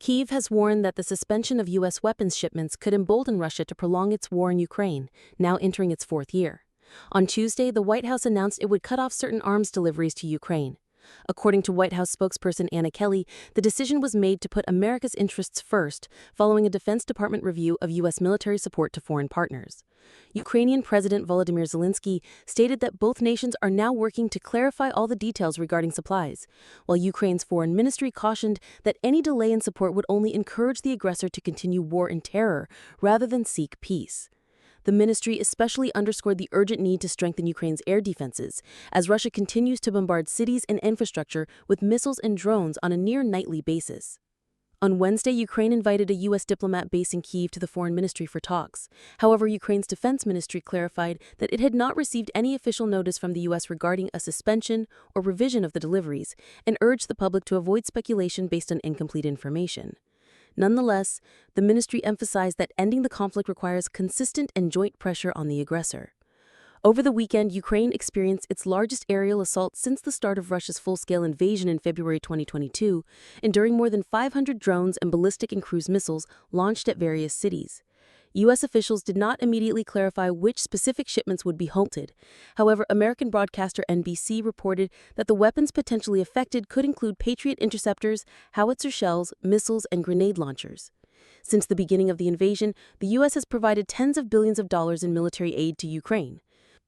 Kyiv has warned that the suspension of U.S. weapons shipments could embolden Russia to prolong its war in Ukraine, now entering its fourth year. On Tuesday, the White House announced it would cut off certain arms deliveries to Ukraine. According to White House spokesperson Anna Kelly, the decision was made to put America's interests first, following a Defense Department review of U.S. military support to foreign partners. Ukrainian President Volodymyr Zelensky stated that both nations are now working to clarify all the details regarding supplies, while Ukraine's foreign ministry cautioned that any delay in support would only encourage the aggressor to continue war in terror rather than seek peace. The ministry especially underscored the urgent need to strengthen Ukraine's air defenses, as Russia continues to bombard cities and infrastructure with missiles and drones on a near-nightly basis. On Wednesday, Ukraine invited a U.S. diplomat based in Kyiv to the foreign ministry for talks. However, Ukraine's defense ministry clarified that it had not received any official notice from the U.S. regarding a suspension or revision of the deliveries, and urged the public to avoid speculation based on incomplete information. Nonetheless, the ministry emphasized that ending the conflict requires consistent and joint pressure on the aggressor. Over the weekend, Ukraine experienced its largest aerial assault since the start of Russia's full-scale invasion in February 2022, enduring more than 500 drones and ballistic and cruise missiles launched at various cities. U.S. officials did not immediately clarify which specific shipments would be halted. However, American broadcaster NBC reported that the weapons potentially affected could include Patriot interceptors, howitzer shells, missiles, and grenade launchers. Since the beginning of the invasion, the U.S. has provided tens of billions of dollars in military aid to Ukraine.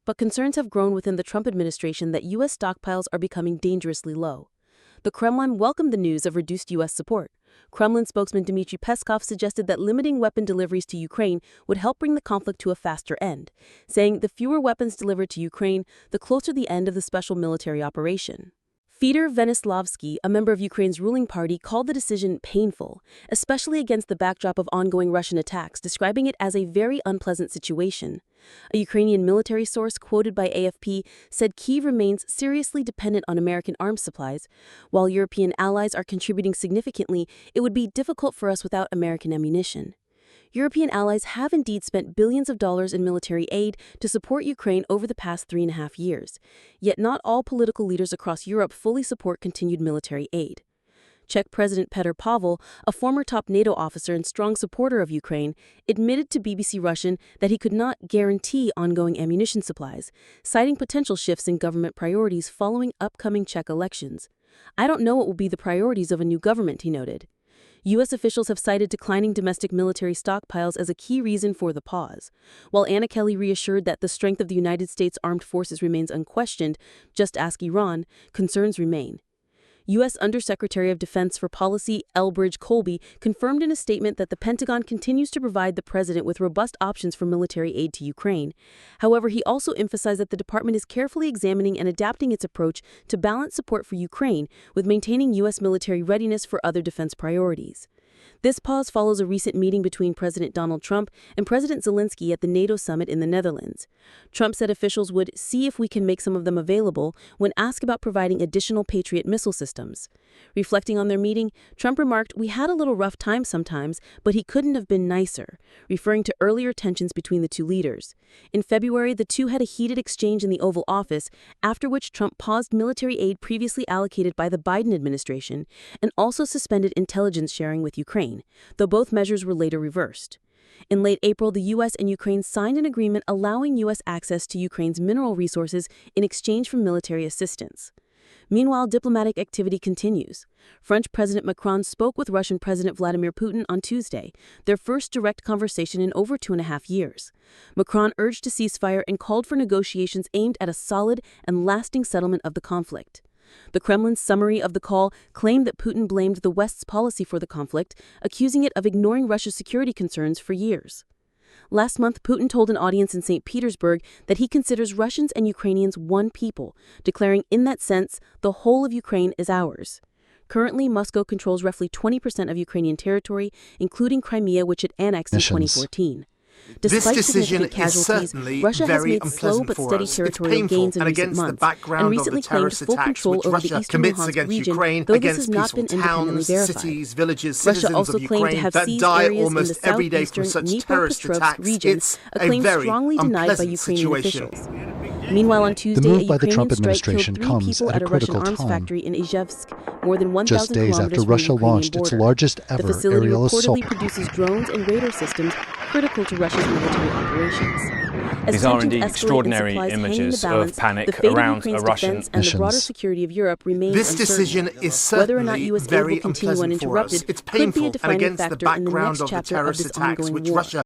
But concerns have grown within the Trump administration that U.S. stockpiles are becoming dangerously low. The Kremlin welcomed the news of reduced U.S. support. Kremlin spokesman Dmitry Peskov suggested that limiting weapon deliveries to Ukraine would help bring the conflict to a faster end, saying the fewer weapons delivered to Ukraine, the closer the end of the special military operation. Fedor Venislavsky, a member of Ukraine's ruling party, called the decision painful, especially against the backdrop of ongoing Russian attacks, describing it as a very unpleasant situation. A Ukrainian military source quoted by AFP said Kyiv remains seriously dependent on American arms supplies. While European allies are contributing significantly, it would be difficult for us without American ammunition. European allies have indeed spent billions of dollars in military aid to support Ukraine over the past 3.5 years. Yet not all political leaders across Europe fully support continued military aid. Czech President Petr Pavel, a former top NATO officer and strong supporter of Ukraine, admitted to BBC Russian that he could not guarantee ongoing ammunition supplies, citing potential shifts in government priorities following upcoming Czech elections. "I don't know what will be the priorities of a new government," he noted. U.S. officials have cited declining domestic military stockpiles as a key reason for the pause. While Anna Kelly reassured that the strength of the United States Armed Forces remains unquestioned, just ask Iran, concerns remain. U.S. Undersecretary of Defense for Policy Elbridge Colby confirmed in a statement that the Pentagon continues to provide the president with robust options for military aid to Ukraine. However, he also emphasized that the department is carefully examining and adapting its approach to balance support for Ukraine with maintaining U.S. military readiness for other defense priorities. This pause follows a recent meeting between President Donald Trump and President Zelensky at the NATO summit in the Netherlands. Trump said officials would see if we can make some of them available when asked about providing additional Patriot missile systems. Reflecting on their meeting, Trump remarked, "We had a little rough time sometimes, but he couldn't have been nicer," referring to earlier tensions between the two leaders. In February, the two had a heated exchange in the Oval Office, after which Trump paused military aid previously allocated by the Biden administration and also suspended intelligence sharing with Ukraine, though both measures were later reversed. In late April, the U.S. and Ukraine signed an agreement allowing U.S. access to Ukraine's mineral resources in exchange for military assistance. Meanwhile, diplomatic activity continues. French President Macron spoke with Russian President Vladimir Putin on Tuesday, their first direct conversation in over 2.5 years. Macron urged a ceasefire and called for negotiations aimed at a solid and lasting settlement of the conflict. The Kremlin's summary of the call claimed that Putin blamed the West's policy for the conflict, accusing it of ignoring Russia's security concerns for years. Last month, Putin told an audience in St. Petersburg that he considers Russians and Ukrainians one people, declaring in that sense, the whole of Ukraine is ours. Currently, Moscow controls roughly 20% of Ukrainian territory, including Crimea, which it annexed in 2014. Despite significant casualties, Russia has made slow but steady territorial gains in recent months and recently claimed full control over the eastern Luhansk region, though this has not been independently verified. Russia also claimed to have seized areas in the southeastern Dnipropetrovsk region, a claim strongly denied by Ukrainian officials. Meanwhile, on Tuesday, move a by the Ukrainian Trump strike killed administration 3 comes people at at a a Russian critical arms time, factory in Izhevsk, more than 1,000 just days kilometers after from the Russia Ukrainian launched its border. largest The ever facility aerial assault. reportedly produces drones and radar systems critical to Russia's military operations. As These are tensions indeed escalate and extraordinary supplies hang in the images balance, of panic the fate of around Ukraine's a Russian defense and the broader missions. security of Europe remains This uncertain. decision is Whether or not certainly US aid very will continue unpleasant for us. uninterrupted It's could be a painful and defining against the factor in the background next of the chapter of terrorist this attacks ongoing which war. Russia